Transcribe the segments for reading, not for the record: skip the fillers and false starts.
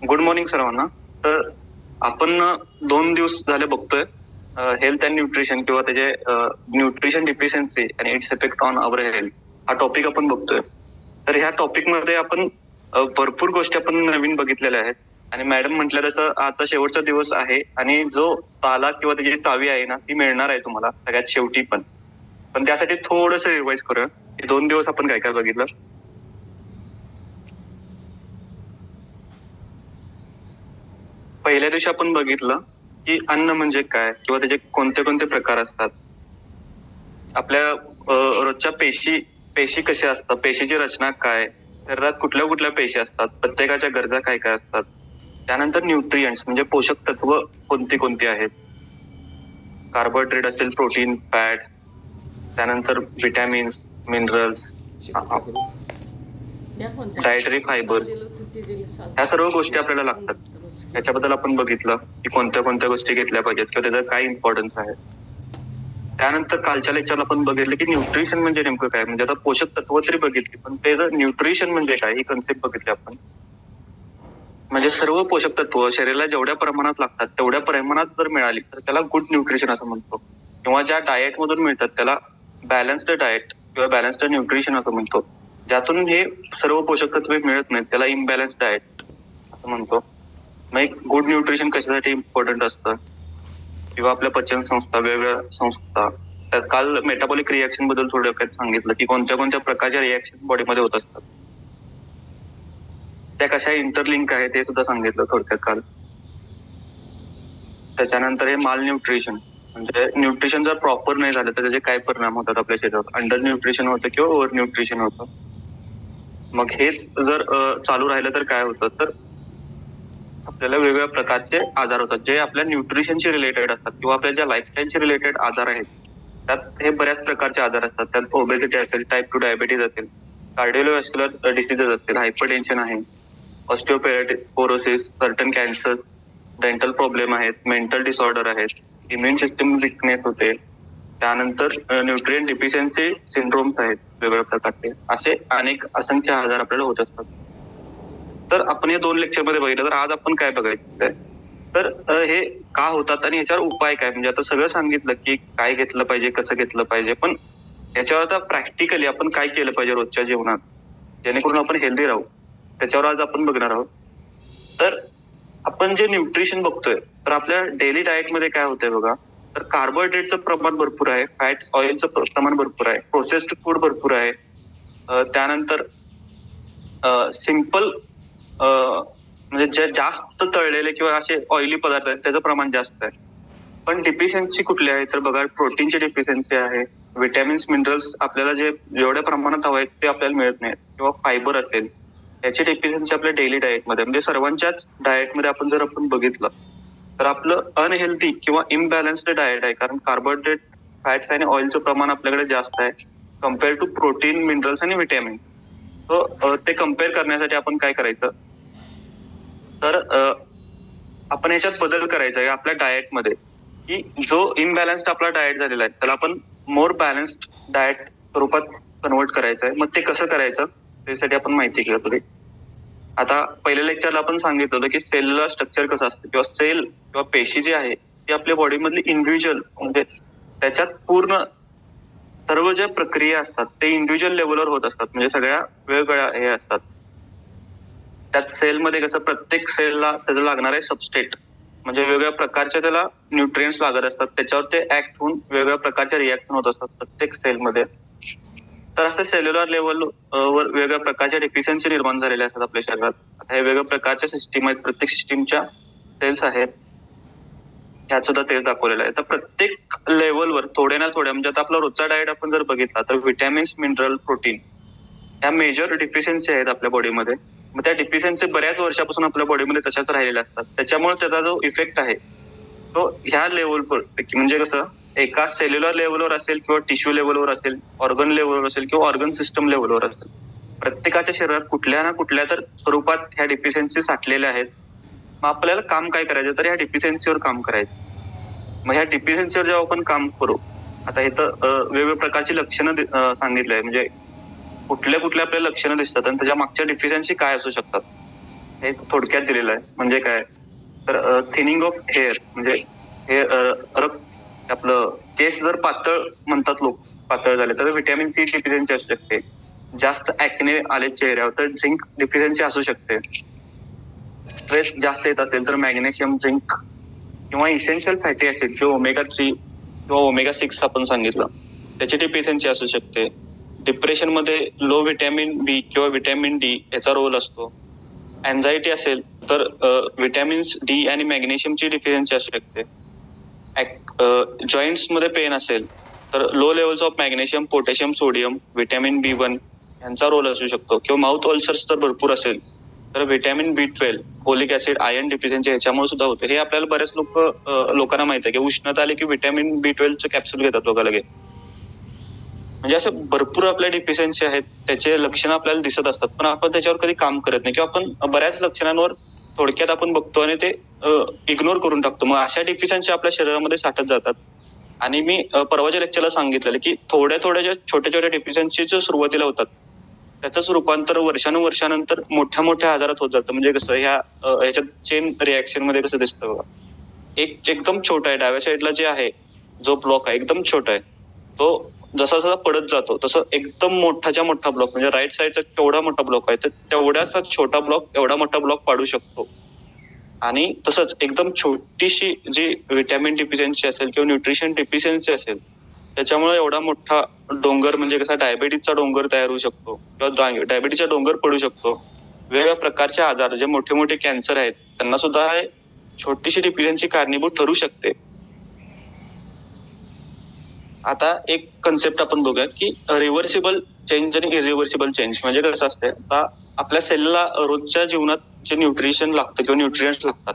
Good morning सर्वांना. तर आपण 2 दिवस झाले बघतोय हेल्थ अँड न्यूट्रिशन किंवा त्याचे न्यूट्रिशन डिफिशियन्सी आणि its effect on our health हा टॉपिक आपण बघतोय. तर ह्या टॉपिक मध्ये आपण भरपूर गोष्टी आपण नवीन बघितलेल्या आहेत आणि मॅडम म्हटलं तसं आता शेवटचा दिवस आहे आणि जो ताला किंवा त्याची चावी आहे ना ती मिळणार आहे तुम्हाला सगळ्यात शेवटी. पण त्यासाठी थोडस रिवाइज करूया की 2 दिवस आपण काय काय बघितलं. पहिल्या दिवशी आपण बघितलं की अन्न म्हणजे काय किंवा त्याचे कोणते कोणते प्रकार असतात. आपल्या रोजच्या पेशी पेशी कशा असतात, पेशीची रचना काय, शरीरात कुठल्या कुठल्या पेशी असतात, प्रत्येकाच्या गरजा काय काय असतात. त्यानंतर न्यूट्रिएंट्स म्हणजे पोषक तत्व कोणती कोणती आहेत. कार्बोहायड्रेट असेल, प्रोटीन, फॅट, त्यानंतर विटॅमिन्स, मिनरल्स, डायटरी फायबर, ह्या सर्व गोष्टी आपल्याला लागतात. त्याच्याबद्दल आपण बघितलं की कोणत्या कोणत्या गोष्टी घेतल्या पाहिजेत किंवा त्याचा काय इम्पॉर्टन्स आहे. त्यानंतर कालच्या लेक्चरला आपण बघितलं की न्यूट्रिशन म्हणजे नेमकं काय, म्हणजे आता पोषक तत्व तरी बघितली पण ते जर न्यूट्रिशन म्हणजे काय ही कन्सेप्ट बघितली आपण. म्हणजे सर्व पोषक तत्व शरीराला जेवढ्या प्रमाणात लागतात तेवढ्या प्रमाणात जर मिळाली तर त्याला गुड न्यूट्रिशन असं म्हणतो, किंवा ज्या डाएट मधून मिळतात त्याला बॅलन्स्ड डाएट किंवा बॅलन्स्ड न्यूट्रिशन असं म्हणतो. ज्यातून हे सर्व पोषक तत्वे मिळत नाहीत त्याला इम्बॅलन्स डाएट असं म्हणतो. मग एक गुड न्यूट्रिशन कशासाठी इम्पॉर्टंट असतं, किंवा आपल्या पचन संस्था, वेगवेगळ्या संस्था, तर काल मेटाबॉलिक रिएक्शन बद्दल थोडक्यात सांगितलं की कोणत्या कोणत्या प्रकारच्या रिएक्शन बॉडीमध्ये होत असतात, त्या कशा इंटरलिंक आहे ते सुद्धा सांगितलं थोडक्यात काल. त्याच्यानंतर हे माल न्यूट्रिशन म्हणजे न्यूट्रिशन जर प्रॉपर नाही झालं तर त्याचे काय परिणाम होतात आपल्या शरीरावर. अंडर न्यूट्रिशन होतं किंवा ओव्हर न्यूट्रिशन होतं. मग हे जर चालू राहिलं तर काय होतं, तर आपल्याला वेगवेगळ्या प्रकारचे आजार होतात जे आपल्या न्यूट्रिशनशी रिलेटेड असतात किंवा आपल्या ज्या लाईफस्टाईलशी रिलेटेड आजार आहेत त्यात हे बऱ्याच प्रकारचे आजार असतात. त्यात ओबेसिटी असेल, टाईप 2 डायबिटीज असेल, कार्डिओव्हास्क्युलर डिसीजेस असतील, हायपरटेन्शन आहे, osteoporosis, certain cancer, dental problem आहेत, मेंटल डिसऑर्डर आहेत, इम्युन सिस्टम विकनेस होते, त्यानंतर न्यूट्रिएंट डिफिशियन्सी सिंड्रोम्स आहेत वेगवेगळ्या प्रकारचे. असे अनेक असंख्य आजार आपल्याला होत असतात. तर आपण हे 2 लेक्चर मध्ये बघितलं. तर आज आपण काय बघायचं आहे, तर हे का होतात आणि याच्यावर उपाय काय. म्हणजे आता सगळं सांगितलं की काय घेतलं पाहिजे, कसं घेतलं पाहिजे, पण याच्यावर आता प्रॅक्टिकली आपण काय केलं पाहिजे रोजच्या जीवनात जेणेकरून आपण हेल्दी राहू, त्याच्यावर आज आपण बघणार आहोत. तर आपण जे न्यूट्रिशन बघतोय तर आपल्या डेली डाएट मध्ये काय होतंय बघा, तर कार्बोहायड्रेटचं प्रमाण भरपूर आहे, फॅट्स, ऑइलचं प्रमाण भरपूर आहे, प्रोसेस्ड फूड भरपूर आहे, त्यानंतर सिंपल म्हणजे जे जास्त तळलेले किंवा असे ऑइली पदार्थ आहेत त्याचं प्रमाण जास्त आहे. पण डिफिशियन्सी कुठली आहे, तर बघा प्रोटीनची डिफिशियन्सी आहे, विटॅमिन्स, मिनरल्स आपल्याला जे जेवढ्या प्रमाणात हवं आहे ते आपल्याला मिळत नाहीत, किंवा फायबर असेल याची डिफिशियन्सी आपल्या डेली डाएटमध्ये. म्हणजे सर्वांच्याच डाएटमध्ये आपण जर आपण बघितलं तर आपलं अनहेल्दी किंवा इम्बॅलन्स्ड डाएट आहे, कारण कार्बोहायड्रेट, फॅट्स आणि ऑइलचं प्रमाण आपल्याकडे जास्त आहे कम्पेअर टू प्रोटीन, मिनरल्स आणि विटॅमिन. सो ते कम्पेअर करण्यासाठी आपण काय करायचं, तर आपण याच्यात बदल करायचा आहे आपल्या डाएटमध्ये, की जो इम्बॅलन्स्ड आपला डाएट झालेला आहे त्याला आपण मोर बॅलन्स्ड डाएट स्वरूपात कन्वर्ट करायचं आहे. मग ते कसं करायचं त्यासाठी आपण माहिती घेऊ थोडी. आता पहिल्या लेक्चरला आपण सांगितलं होतं की सेलुलर स्ट्रक्चर कसं असतं, किंवा सेल किंवा पेशी जी आहे ती आपल्या बॉडीमधली इंडिव्हिज्युअल म्हणजे त्याच्यात पूर्ण सर्व ज्या प्रक्रिया असतात ते इंडिव्हिज्युअल लेवलवर होत असतात, म्हणजे सगळ्या वेगवेगळ्या हे असतात. त्यात सेलमध्ये कसं प्रत्येक सेलला त्याला लागणार आहे सबस्टेट, म्हणजे वेगवेगळ्या प्रकारच्या त्याला न्यूट्रिएंट्स लागत असतात, त्याच्यावर ते ऍक्ट होऊन वेगवेगळ्या प्रकारचे रिएक्शन होत असतात प्रत्येक सेलमध्ये. तर असं सेल्युलर लेवल वर वेगवेगळ्या प्रकारच्या डिफिशियन्सी निर्माण झालेल्या असतात आपल्या शरीरात. आता हे वेगवेगळ्या प्रकारच्या सिस्टीम आहेत, प्रत्येक सिस्टीमच्या सेल्स आहेत, ह्यात सुद्धा तेच दाखवलेलं आहे. तर प्रत्येक लेवलवर थोड्या ना थोड्या, म्हणजे आता आपला रोजचा डाएट आपण जर बघितला तर विटॅमिन्स, मिनरल, प्रोटीन ह्या मेजर डिफिशियन्सी आहेत आपल्या बॉडीमध्ये. मग त्या डिफिशियन्सी बऱ्याच वर्षापासून आपल्या बॉडीमध्ये तशाच राहिलेल्या असतात, त्याच्यामुळे त्याचा जो इफेक्ट आहे तो ह्या लेवलवर, म्हणजे कसं एका सेल्युलर लेवलवर असेल किंवा टिश्यू लेवलवर असेल, ऑर्गन लेवलवर असेल किंवा ऑर्गन सिस्टम लेवलवर असेल, प्रत्येकाच्या शरीरात कुठल्या ना कुठल्या तर स्वरूपात ह्या डिफिशियन्सी साठलेल्या आहेत. मग आपल्याला काम काय करायचं, तर ह्या डिफिशियन्सीवर काम करायचं. मग ह्या डिफिशियन्सीवर जेव्हा आपण काम करू, आता इथं वेगवेगळ्या प्रकारची लक्षणं सांगितलंय, म्हणजे कुठल्या कुठल्या आपल्याला लक्षणं दिसतात आणि त्याच्या मागच्या डिफिशियन्सी काय असू शकतात. हे थोडक्यात दिलेलं आहे. म्हणजे काय तर थिनिंग ऑफ हेअर म्हणजे हे आपलं केस जर पातळ म्हणतात लोक पातळ झाले तर व्हिटॅमिन सी डिफिशियन्सी असू शकते. जास्त ऍक्ने आले चेहऱ्यावर तर झिंक डिफिशियन्सी असू शकते. स्ट्रेस जास्त येत असेल तर मॅग्नेशियम झिंक किंवा इसेन्शियल फॅटी ऍसिड किंवा ओमेगा 3 किंवा ओमेगा 6 आपण सांगितलं त्याची डिफिशियन्सी असू शकते. डिप्रेशन मध्ये लो व्हिटॅमिन बी किंवा व्हिटॅमिन डी याचा रोल असतो. अँझायटी असेल तर व्हिटॅमिन्स डी आणि मॅग्नेशियमची डिफिशियन्सी असू शकते. जॉईंट्स मध्ये पेन असेल तर low levels of magnesium potassium sodium vitamin B1 यांचा रोल असू शकतो. किंवा माउथ ऑल्सर्स जर भरपूर असेल तर vitamin B12 folic acid iron deficiency ह्याच्यामुळे सुद्धा होते. हे आपल्याला बरेच लोकांना माहिती आहे की उष्णता आली की व्हिटॅमिन B12 कॅप्सूल घेतात लोक लगेच. म्हणजे असं भरपूर आपल्या डिफिशियन्सी आहेत त्याचे लक्षणं आपल्याला दिसत असतात पण आपण त्याच्यावर कधी काम करत नाही किंवा आपण बऱ्याच लक्षणांवर थोडक्यात आपण बघतो आणि ते इग्नोर करून टाकतो. मग अशा डिफिशियन्सी आपल्या शरीरामध्ये साठत जातात. आणि मी परवाच्या लेक्चरला सांगितलेलं की थोड्या थोड्या ज्या छोट्या छोट्या डिफिशियन्सी जे सुरुवातीला होतात त्याचंच रूपांतर वर्षानुवर्षानंतर मोठ्या मोठ्या आजारात होत जातं. म्हणजे कसं ह्याच्यात चेन रिॲक्शन मध्ये कसं दिसतं बघा. एक एकदम छोटा आहे डाव्या साईडला जे आहे जो ब्लॉक आहे एकदम छोटा आहे तो जसा जसा पडत जातो तसं एकदम मोठाच्या मोठा ब्लॉक म्हणजे राईट साईडचा केवढा मोठा ब्लॉक आहे तर तेवढ्याचा छोटा ब्लॉक एवढा मोठा ब्लॉक पाडू शकतो. आणि तसंच एकदम छोटीशी जी व्हिटॅमिन डिफिशियन्सी असेल किंवा न्यूट्रिशन डिफिशियन्सी असेल त्याच्यामुळे एवढा मोठा डोंगर म्हणजे कसा डायबेटीसचा डोंगर तयार होऊ शकतो किंवा डायबेटीसचा डोंगर पडू शकतो. वेगवेगळ्या प्रकारचे आजार जे मोठे मोठे कॅन्सर आहेत त्यांना सुद्धा छोटीशी डिफिशियन्सी कारणीभूत ठरू शकते. आता एक कन्सेप्ट आपण बघूया की रिव्हर्सिबल चेंज आणि इरिव्हर्सिबल चेंज म्हणजे कसं असते. आता आपल्या सेलला रोजच्या जीवनात जे न्यूट्रिशन लागतं किंवा न्यूट्रिएंट्स लागतात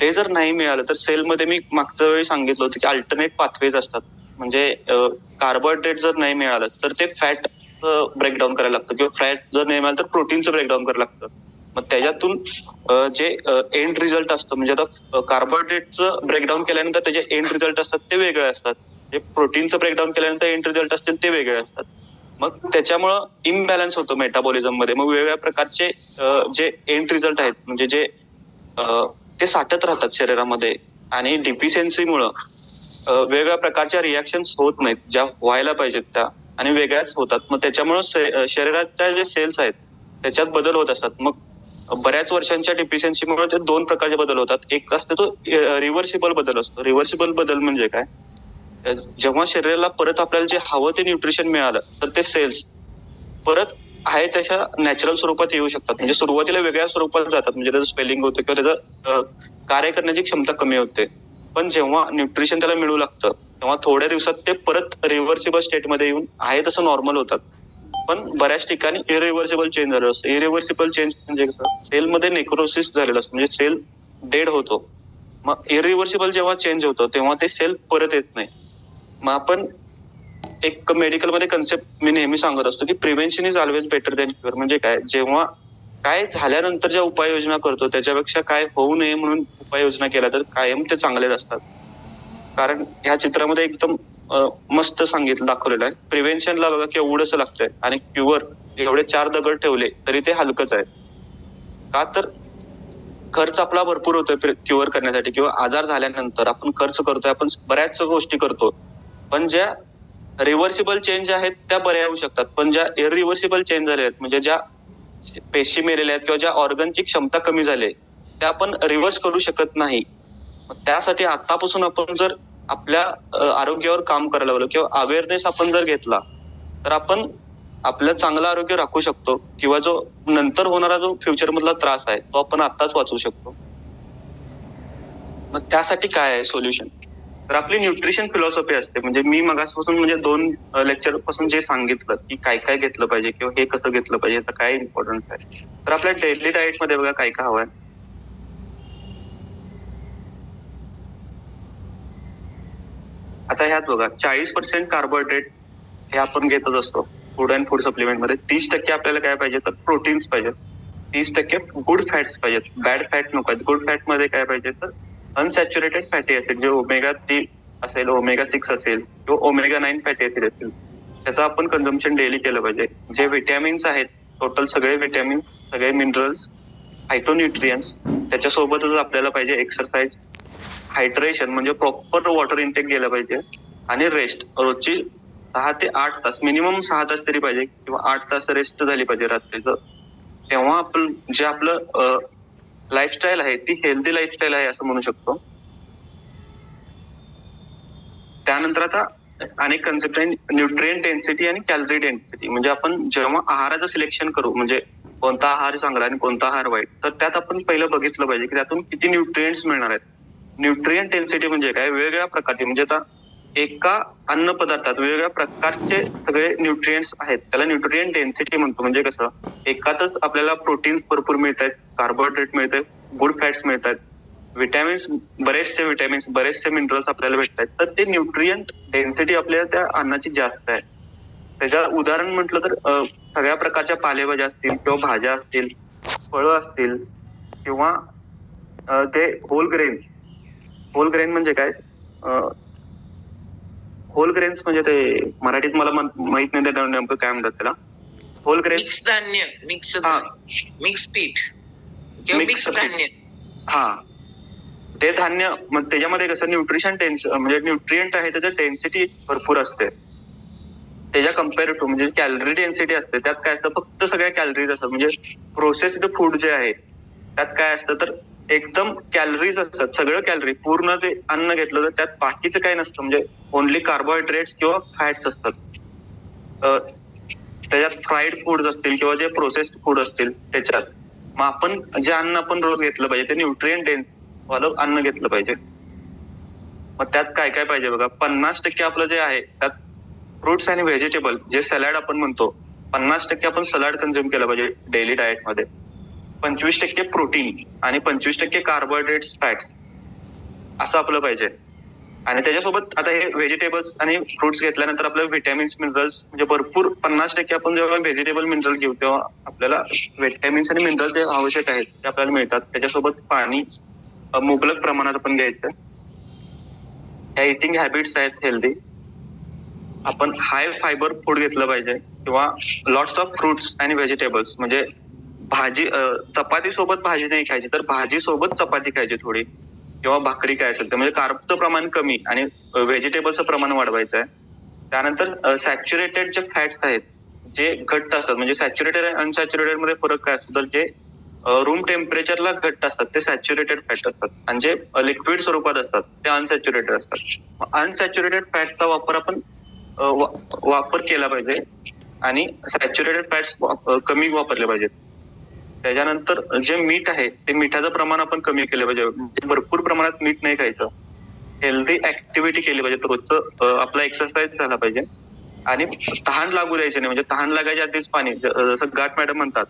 ते जर नाही मिळालं तर सेलमध्ये मी मागच्या वेळी सांगितलं होतं की अल्टरनेट पाथवेज असतात. म्हणजे कार्बोहायड्रेट जर नाही मिळालं तर ते फॅट ब्रेकडाऊन करायला लागतं किंवा फॅट जर नाही मिळालं तर प्रोटीनचं ब्रेकडाऊन करायला लागतं. मग त्याच्यातून जे एंड रिझल्ट असतं म्हणजे आता कार्बोहायड्रेटचं ब्रेकडाऊन केल्यानंतर त्याचे एंड रिझल्ट असतात ते वेगळे असतात. जे प्रोटीनचं ब्रेकडाऊन केल्यानंतर एंड रिझल्ट असतील ते वेगळे असतात. मग त्याच्यामुळं इम्बॅलन्स होतो मेटाबॉलिझम मध्ये. मग वेगवेगळ्या प्रकारचे जे एंड रिझल्ट आहेत म्हणजे जे ते साठत राहतात शरीरामध्ये आणि डिफिशियन्सीमुळं वेगवेगळ्या प्रकारच्या रिॲक्शन्स होत नाहीत ज्या व्हायला पाहिजेत त्या आणि वेगळ्याच होतात. मग त्याच्यामुळं शरीराच्या जे सेल्स आहेत त्याच्यात बदल होत असतात. मग बऱ्याच वर्षांच्या डिफिशियन्सीमुळे ते दोन प्रकारचे बदल होतात. एक असते तो रिव्हर्सिबल बदल असतो. रिव्हर्सिबल बदल म्हणजे काय जेव्हा शरीराला परत आपल्याला जे हवं ते न्यूट्रिशन मिळालं तर ते सेल्स परत आहे त्याच्या नॅचरल स्वरूपात येऊ शकतात. म्हणजे सुरुवातीला वेगळ्या स्वरूपात जातात म्हणजे त्याचं स्पेलिंग होतं किंवा त्याचं कार्य करण्याची क्षमता कमी होते. पण जेव्हा न्यूट्रिशन त्याला मिळू लागतं तेव्हा थोड्या दिवसात ते परत रिव्हर्सिबल स्टेटमध्ये येऊन आहे तसं नॉर्मल होतात. पण बऱ्याच ठिकाणी इरिव्हर्सिबल चेंज झालं असतं. इरिव्हर्सिबल चेंज म्हणजे कसं सेलमध्ये नेक्रोसिस झालेलं असतं म्हणजे सेल डेड होतो. मग इरिव्हर्सिबल जेव्हा चेंज होतो तेव्हा ते सेल परत येत नाही. मग आपण एक मेडिकलमध्ये कन्सेप्ट मी नेहमी सांगत असतो की prevention is always better than cure. म्हणजे काय जेव्हा काय झाल्यानंतर ज्या उपाययोजना करतो त्याच्यापेक्षा काय होऊ नये म्हणून उपाययोजना केल्या तर कायम ते चांगलेच असतात. कारण ह्या चित्रामध्ये एकदम मस्त सांगितलं दाखवलेलं आहे. प्रिव्हेन्शनला बघा केवढंसं लागतंय आणि क्युअर एवढे 4 दगड ठेवले तरी ते हलकंच आहे. का तर खर्च आपला भरपूर होतोय क्युअर करण्यासाठी किंवा आजार झाल्यानंतर आपण खर्च करतोय आपण बऱ्याच गोष्टी करतो. पण ज्या रिव्हर्सिबल चेंज आहेत त्या बऱ्या होऊ शकतात. पण ज्या इरिव्हर्सिबल चेंज झाल्या आहेत म्हणजे ज्या पेशी मेलेल्या आहेत किंवा ज्या ऑर्गनची क्षमता कमी झाली त्या आपण रिव्हर्स करू शकत नाही. त्यासाठी आतापासून आपण जर आपल्या आरोग्यावर काम करायला लागलो किंवा अवेअरनेस आपण जर घेतला तर आपण आपलं चांगलं आरोग्य राखू शकतो किंवा जो नंतर होणारा जो फ्युचर मधला त्रास आहे तो आपण आताच वाचवू शकतो. मग त्यासाठी काय आहे सोल्युशन तर आपली न्यूट्रिशन फिलॉसॉफी असते. म्हणजे मी मगासपासून म्हणजे 2 लेक्चर पासून जे सांगितलं की काय काय घेतलं पाहिजे किंवा हे कसं घेतलं पाहिजे तर काय इम्पॉर्टन्स आहे तर आपल्या डेली डाएट मध्ये बघा काय काय हवंय. आता ह्यात बघा 40% कार्बोहायड्रेट हे आपण घेतच असतो फूड अँड फूड सप्लिमेंट मध्ये. 30% आपल्याला काय पाहिजे तर प्रोटीन्स पाहिजेत. 30% गुड फॅट्स पाहिजेत. बॅड फॅट नको आहेत. गुड फॅट मध्ये काय पाहिजे तर अनसॅच्युरेटेड फॅटी ऍसिड जे ओमेगा 3 असेल ओमेगा 6 असेल किंवा ओमेगा 9 फॅटी ऍसिड असेल त्याचं आपण कन्झम्पशन डेली केलं पाहिजे. जे व्हिटॅमिन्स आहेत टोटल सगळे व्हिटॅमिन्स सगळे मिनरल्स फायटोन्यूट्रियन्स, त्याच्यासोबतच आपल्याला पाहिजे एक्सरसाइज, हायड्रेशन म्हणजे प्रॉपर वॉटर इनटेक गेलं पाहिजे, आणि रेस्ट रोजची 6 ते 8 तास, मिनिमम 6 तास तरी पाहिजे किंवा 8 तास रेस्ट झाली पाहिजे रात्रीचं. तेव्हा आपण जे आपलं लाईफस्टाईल आहे ती हेल्दी लाईफस्टाईल आहे असं म्हणू शकतो. त्यानंतर आता अनेक कन्सेप्ट आहे, न्यूट्रिएंट डेन्सिटी आणि कॅलरी डेन्सिटी. म्हणजे आपण जेव्हा आहाराचं सिलेक्शन करू, म्हणजे कोणता आहार चांगला आणि कोणता आहार वाईट, तर त्यात आपण पहिलं बघितलं पाहिजे की त्यातून किती न्यूट्रिएंट्स मिळणार आहेत. न्यूट्रिएंट डेन्सिटी म्हणजे काय, वेगवेगळ्या प्रकारचे, म्हणजे आता एका अन्न पदार्थात वेगवेगळ्या प्रकारचे सगळे न्यूट्रिएंट्स आहेत, त्याला न्यूट्रिएंट डेन्सिटी म्हणतो. म्हणजे कसं, एकातच आपल्याला प्रोटीन्स भरपूर मिळत आहेत, कार्बोहायड्रेट मिळत आहेत, गुड फॅट्स मिळत आहेत, बरेचसे मिनरल्स आपल्याला भेटतात, तर ते न्यूट्रिएंट डेन्सिटी आपल्याला त्या अन्नाची जास्त आहे. त्याच्या उदाहरण म्हटलं तर सगळ्या प्रकारच्या पालेभाज्या असतील किंवा भाज्या असतील, फळं असतील, किंवा ते होल ग्रेन म्हणजे काय, होल ग्रेन्स म्हणजे ते मराठीत मला माहित नाही त्या नेमकं काय म्हणतात त्याला. होल ग्रेन्स, मिक्स धान्य, मिक्स पीठ किंवा मिक्स धान्य. हा, ते धान्य, मग त्याच्यामध्ये कसं न्यूट्रिशन म्हणजे न्यूट्रिएंट आहे त्याचं डेन्सिटी भरपूर असते त्याच्या कम्पेअर टू, म्हणजे कॅलरी डेन्सिटी असते. त्यात काय असतं, फक्त सगळ्या कॅलरीज असतात. म्हणजे प्रोसेस्ड फूड जे आहे त्यात काय असतं, तर एकदम कॅलरीज असतात, सगळं कॅलरी, पूर्ण ते अन्न घेतलं तर त्यात बाकीचं काय नसतं, म्हणजे ओनली कार्बोहायड्रेट्स किंवा फॅट्स असतात. त्याच्यात फ्राईड फूड असतील किंवा जे प्रोसेस्ड फूड असतील त्याच्यात. मग आपण जे अन्न आपण रोज घेतलं पाहिजे ते न्यूट्रिएंट डेन्स वालं अन्न घेतलं पाहिजे. मग त्यात काय काय पाहिजे बघा, 50% आपलं जे आहे त्यात फ्रुट्स आणि व्हेजिटेबल, जे सॅलड आपण म्हणतो, 50% आपण सलाड कन्झ्युम केलं पाहिजे डेली डाएटमध्ये. 25% प्रोटीन आणि 25% कार्बोहायड्रेट्स, फॅट्स, असं आपलं पाहिजे. आणि त्याच्यासोबत आता हे व्हेजिटेबल्स आणि फ्रुट्स घेतल्यानंतर आपल्याला व्हिटॅमिन्स, मिनरल्स, म्हणजे भरपूर 50% आपण जेव्हा व्हेजिटेबल मिनरल घेऊ तेव्हा आपल्याला व्हिटॅमिन्स आणि मिनरल्स जे आवश्यक आहेत ते आपल्याला मिळतात. त्याच्यासोबत पाणी मुबलक प्रमाणात आपण घ्यायचं. ह्या इटिंग हॅबिट्स आहेत हेल्दी. आपण हाय फायबर फूड घेतलं पाहिजे किंवा लॉट्स ऑफ फ्रुट्स आणि व्हेजिटेबल्स, म्हणजे भाजी, चपाती सोबत भाजी नाही खायची, तर भाजी सोबत चपाती खायची थोडी, किंवा भाकरी काय असेल तर, म्हणजे कार्बचं प्रमाण कमी आणि व्हेजिटेबलचं प्रमाण वाढवायचं आहे. त्यानंतर सॅच्युरेटेड जे फॅट्स आहेत जे घट्ट असतात, म्हणजे सॅच्युरेटेड आणि अनसॅच्युरेटेड मध्ये फरक काय असतो, तर जे रूम टेम्परेचरला घट्ट असतात ते सॅच्युरेटेड फॅट असतात, आणि जे लिक्विड स्वरूपात असतात ते अनसॅच्युरेटेड असतात. अनसॅच्युरेटेड फॅटचा वापर आपण वापर केला पाहिजे आणि सॅच्युरेटेड फॅट्स कमी वापरले पाहिजेत. त्याच्यानंतर जे मीठ आहे ते मिठाचं प्रमाण आपण कमी केलं पाहिजे, म्हणजे भरपूर प्रमाणात मीठ नाही खायचं. हेल्दी ऍक्टिव्हिटी केली पाहिजे, रोजचं आपला एक्सरसाइज झाला पाहिजे, आणि तहान लागू द्यायची नाही, म्हणजे तहान लागायच्या आधीच पाणी, जसं गाठ मॅडम म्हणतात,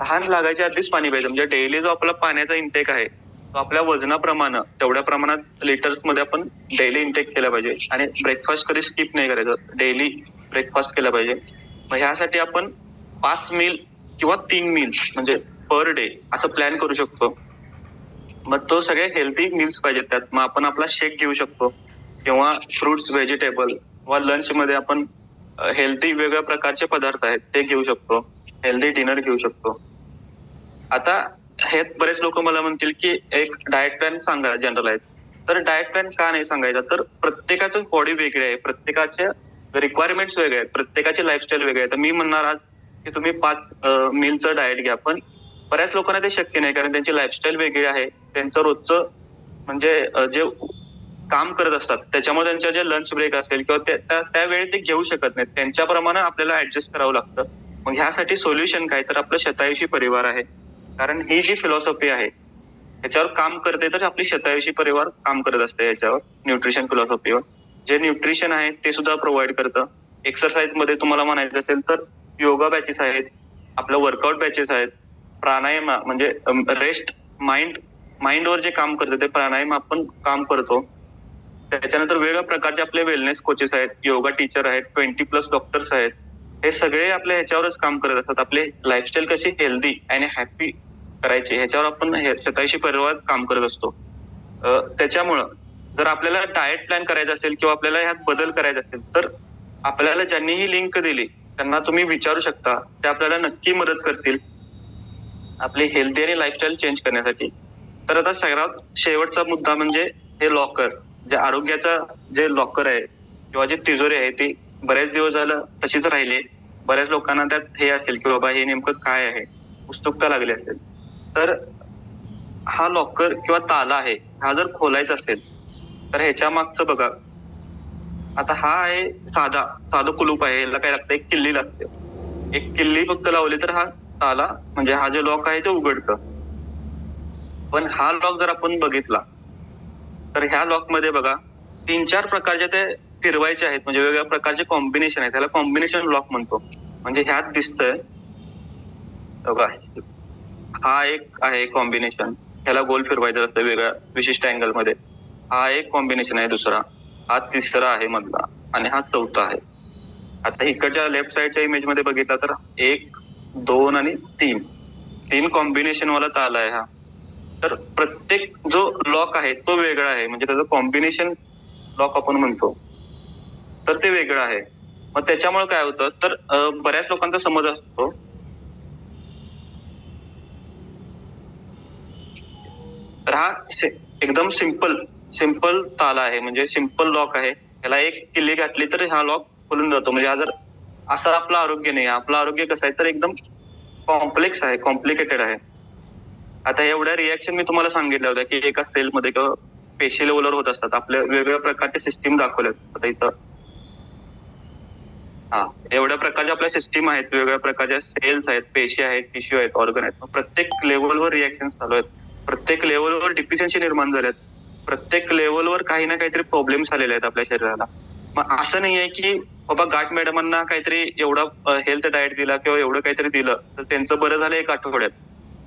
तहान लागायच्या आधीच पाणी प्यायचं. म्हणजे डेली जो आपला पाण्याचा इंटेक आहे तो आपल्या वजनाप्रमाणे तेवढ्या प्रमाणात लिटर्स मध्ये आपण डेली इंटेक केला पाहिजे. आणि ब्रेकफास्ट कधी स्किप नाही करायचं, डेली ब्रेकफास्ट केला पाहिजे. मग ह्यासाठी आपण 5 मील किंवा 3 मील्स म्हणजे पर डे असं प्लॅन करू शकतो. मग तो सगळे हेल्दी मील्स पाहिजेत त्यात. मग आपण आपला शेक घेऊ शकतो किंवा फ्रुट्स, व्हेजिटेबल, किंवा लंच मध्ये आपण हेल्दी वेगवेगळ्या प्रकारचे पदार्थ आहेत ते घेऊ शकतो, हेल्दी डिनर घेऊ शकतो. आता हे बरेच लोक मला म्हणतील की एक डाएट प्लॅन सांगा जनरलाइज. तर डाएट प्लॅन का नाही सांगायचा, तर प्रत्येकाचं बॉडी वेगळे आहे, प्रत्येकाचे रिक्वायरमेंट्स वेगळे आहेत, प्रत्येकाची लाईफस्टाईल वेगळी आहे. तर मी म्हणणार आज की तुम्ही 5 मीलचं डाएट घ्या, पण बऱ्याच लोकांना ते शक्य नाही, कारण त्यांची लाईफस्टाईल वेगळी आहे. त्यांचं रोजचं म्हणजे जे काम करत असतात त्याच्यामुळे त्यांच्या जे लंच ब्रेक असेल किंवा त्यावेळी ते घेऊ शकत नाहीत, त्यांच्याप्रमाणे आपल्याला ऍडजस्ट करावं लागतं. मग ह्यासाठी सोल्युशन काय, तर आपलं शतायुषी परिवार आहे. कारण ही जी फिलॉसॉफी आहे याच्यावर काम करते, तर आपली शतायुषी परिवार काम करत असते याच्यावर, न्यूट्रिशन फिलॉसॉफीवर. जे न्यूट्रिशन आहे ते सुद्धा प्रोव्हाइड करतं. एक्सरसाइज मध्ये तुम्हाला म्हणायचं असेल तर योगा बॅचेस आहेत, आपलं वर्कआउट बॅचेस आहेत, प्राणायाम म्हणजे रेस्ट, माइंडवर जे काम करतं ते प्राणायाम आपण काम करतो. त्याच्यानंतर वेगवेगळ्या प्रकारचे आपले वेलनेस कोचेस आहेत, योगा टीचर आहेत, 20+ डॉक्टर्स आहेत. हे सगळे आपल्या ह्याच्यावरच काम करत असतात. आपली लाईफस्टाईल कशी हेल्दी आणि हॅपी करायची ह्याच्यावर आपण शतायुषी परिवार काम करत असतो. त्याच्यामुळं जर आपल्याला डाएट प्लॅन करायचा असेल किंवा आपल्याला ह्यात बदल करायचा असेल, तर आपल्याला ज्यांनी ही लिंक दिली त्यांना तुम्ही विचारू शकता, ते आपल्याला नक्की मदत करतील. आपली हेल्दी आणि लाईफस्टाईल चेंज करण्यासाठी. तर आता सगळ्यात शेवटचा मुद्दा म्हणजे हे लॉकर, जे आरोग्याचा जे लॉकर आहे किंवा जी तिजोरी आहे ती बरेच दिवस झालं तशीच राहिली. बऱ्याच लोकांना त्यात हे असेल की बाबा हे नेमकं काय आहे, उत्सुकता लागली असेल. तर हा लॉकर किंवा ताला आहे, हा जर खोलायचा असेल तर ह्याच्या मागचं बघा. आता हा आहे साधं कुलूप आहे, याला काय लागतं, एक किल्ली लागते. एक किल्ली फक्त लावली तर हा ताला म्हणजे हा जे लॉक आहे ते उघडतं. पण हा लॉक जर आपण बघितला तर ह्या लॉक मध्ये बघा 3-4 प्रकारचे ते फिरवायचे आहेत, म्हणजे वेगवेगळ्या प्रकारचे कॉम्बिनेशन आहे. त्याला कॉम्बिनेशन लॉक म्हणतो. म्हणजे ह्यात दिसतंय बघा, हा एक आहे कॉम्बिनेशन, ह्याला गोल फिरवायचं असतं वेगळ्या विशिष्ट अँगल मध्ये. हा एक कॉम्बिनेशन आहे दुसरा, हा तिसरा आहे मधला आणि हा चौथा आहे. आता इकडच्या लेफ्ट साइडच्या इमेज मध्ये बघितला तर 1, 2 आणि 3 कॉम्बिनेशन वाला ताला आहे हा. तर प्रत्येक जो लॉक आहे तो वेगळा आहे, म्हणजे त्याचं कॉम्बिनेशन लॉक आपण म्हणतो तर ते वेगळं आहे. मग त्याच्यामुळे काय होतं तर बऱ्याच लोकांचा समज असतो तर हा एकदम सिंपल ताला आहे, म्हणजे सिंपल लॉक आहे. त्याला एक किल्ली घातली तर हा लॉक खोलून जातो. म्हणजे हा जर असं आपलं आरोग्य नाही, आपलं आरोग्य कसं आहे तर एकदम कॉम्प्लेक्स आहे, कॉम्प्लिकेटेड आहे. आता एवढ्या रिॲक्शन मी तुम्हाला सांगितल्या होत्या की एका सेलमध्ये किंवा पेशी लेवलवर होत असतात. आपल्या वेगवेगळ्या प्रकारचे सिस्टीम दाखवल्यात आता इथं. हा, एवढ्या प्रकारच्या आपल्या सिस्टीम आहेत, वेगवेगळ्या प्रकारच्या सेल्स आहेत, पेशी आहेत, टिश्यू आहेत, ऑर्गन आहेत. प्रत्येक लेवलवर रिॲक्शन चालू आहेत, प्रत्येक लेवलवर डिफिशियन्सी निर्माण झाल्यात, प्रत्येक लेवलवर काही ना काहीतरी प्रॉब्लेम्स आलेले आहेत आपल्या शरीराला. मग असं नाहीये की बाबा गाठ मॅडमांना काहीतरी एवढा हेल्थ डाएट दिला किंवा एवढं काहीतरी दिलं तर त्यांचं बरं झालं एक आठवड्यात.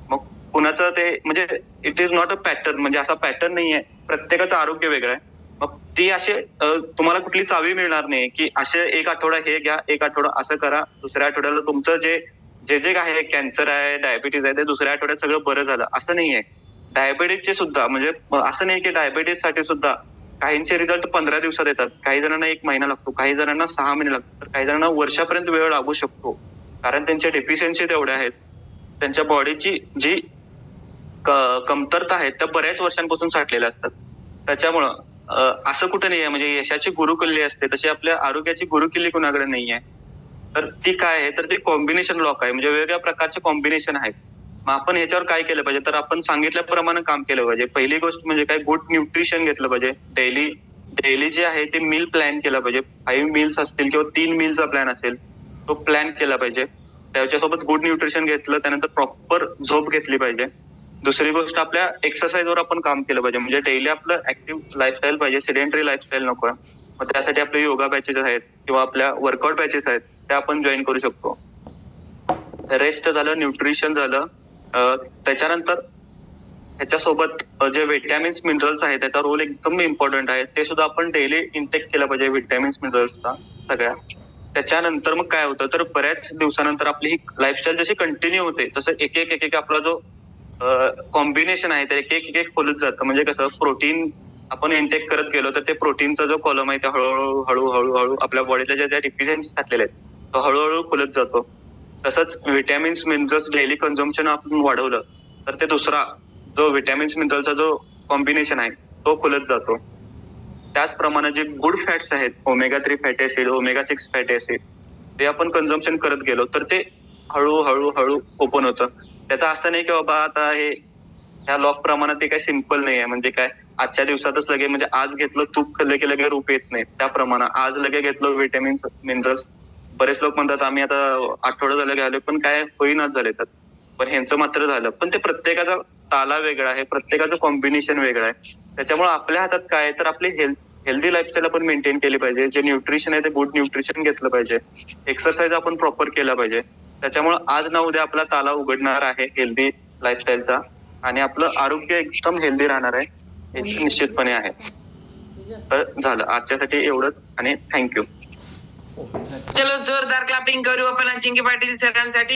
मग कुणाचं ते म्हणजे it is not a pattern, म्हणजे असा पॅटर्न नाहीये. प्रत्येकाचं आरोग्य वेगळं आहे. मग ती असे तुम्हाला कुठली चावी मिळणार नाही की असे एक आठवडा हे घ्या, एक आठवडा असं करा, दुसऱ्या आठवड्याला तुमचं जे जे जे आहे, कॅन्सर आहे, डायबिटीज आहे, ते दुसऱ्या आठवड्यात सगळं बरं झालं असं नाहीये. डायबिटीजचे सुद्धा म्हणजे असं नाही की डायबिटीज साठी सुद्धा काहींचे रिझल्ट 15 दिवसात येतात, काही जणांना 1 महिना लागतो, काही जणांना 6 महिने लागतात, तर काही जणांना वर्षापर्यंत वेळ लागू शकतो. कारण त्यांच्या डेफिशियन्सी तेवढ्या आहेत. त्यांच्या बॉडीची जी कमतरता आहेत त्या बऱ्याच वर्षांपासून साठलेल्या असतात. त्याच्यामुळं असं कुठं नाहीये, म्हणजे यशाची गुरुकिल्ली असते तशी आपल्या आरोग्याची गुरुकिल्ली कुणाकडे नाहीये. तर ती काय आहे तर ती कॉम्बिनेशन लॉक आहे, म्हणजे वेगवेगळ्या प्रकारचे कॉम्बिनेशन आहेत. मग आपण ह्याच्यावर काय केलं पाहिजे तर आपण सांगितल्याप्रमाणे काम केलं पाहिजे. पहिली गोष्ट म्हणजे काय, गुड न्यूट्रिशन घेतलं पाहिजे. डेली डेली जे आहे ते मील प्लॅन केला पाहिजे. 5 मील्स असतील किंवा 3 मीलचा प्लॅन असेल तो प्लॅन केला पाहिजे. त्याच्यासोबत गुड न्यूट्रिशन घेतलं, त्यानंतर प्रॉपर झोप घेतली पाहिजे. दुसरी गोष्ट आपल्या एक्सरसाइजवर आपण काम केलं पाहिजे, म्हणजे डेली आपलं ऍक्टिव्ह लाईफस्टाईल पाहिजे, सिडेंटरी लाईफस्टाईल नको. मग त्यासाठी आपले योगा बॅचेस आहेत किंवा आपल्या वर्कआउट बॅचेस आहेत त्या आपण जॉईन करू शकतो. रेस्ट झालं, न्यूट्रिशन झालं, त्याच्यानंतर ह्याच्यासोबत जे विटॅमिन्स मिनरल्स आहेत त्याचा रोल एकदम इम्पॉर्टंट आहे, ते सुद्धा आपण डेली इंटेक केलं पाहिजे विटॅमिन्स मिनरल्सचा सगळ्या. त्याच्यानंतर मग काय होतं तर बऱ्याच दिवसानंतर आपली ही लाईफस्टाईल जशी कंटिन्यू होते तसं एक एक आपला जो कॉम्बिनेशन आहे ते एक एक खोलत जातं. म्हणजे कसं, प्रोटीन आपण इंटेक करत गेलो तर ते प्रोटीनचा जो कॉलम आहे ते हळूहळू आपल्या बॉडीच्या ज्या डिफिशियन्सी घातलेल्या आहेत तो हळूहळू खुलत जातो. तसंच विटॅमिन्स मिनरल्स डेली कन्झम्पशन आपण वाढवलं तर ते दुसरा जो विटॅमिन्स मिनरलचा जो कॉम्बिनेशन आहे तो खुलत जातो. त्याचप्रमाणे जे गुड फॅट्स आहेत, omega 3 fatty acid, omega 6 fatty acid, ते आपण कन्झम्पशन करत गेलो तर ते हळूहळू ओपन होतं. त्याचं असं नाही की बाबा आता हे ह्या लॉक प्रमाणे ते काही सिंपल नाही आहे. म्हणजे काय, आजच्या दिवसातच लगे, म्हणजे आज घेतलं तूप खाल्लं की लगे रूप येत नाही, त्याप्रमाणे आज लगे घेतलं विटॅमिन मिनरल्स. बरेच लोक म्हणतात आम्ही आता आठवडा झालं घ्यायला, पण काय होईनाच झाले तर. पण ह्यांचं मात्र झालं. पण ते प्रत्येकाचा ताला वेगळा आहे, प्रत्येकाचं कॉम्बिनेशन वेगळं आहे. त्याच्यामुळे आपल्या हातात काय तर आपली हेल्दी लाईफस्टाईल आपण मेंटेन केली पाहिजे. जे न्यूट्रिशन आहे ते गुड न्यूट्रिशन घेतलं पाहिजे. एक्सरसाइज आपण प्रॉपर केला पाहिजे. त्याच्यामुळे आज ना उद्या आपला ताला उघडणार आहे हेल्दी लाईफस्टाईलचा आणि आपलं आरोग्य एकदम हेल्दी राहणार आहे, हे निश्चितपणे आहे. तर झालं आजच्यासाठी एवढंच आणि थँक्यू. चलो जोरदार क्लॅपिंग करू आपण अजिंक्य पाटील सरांसाठी.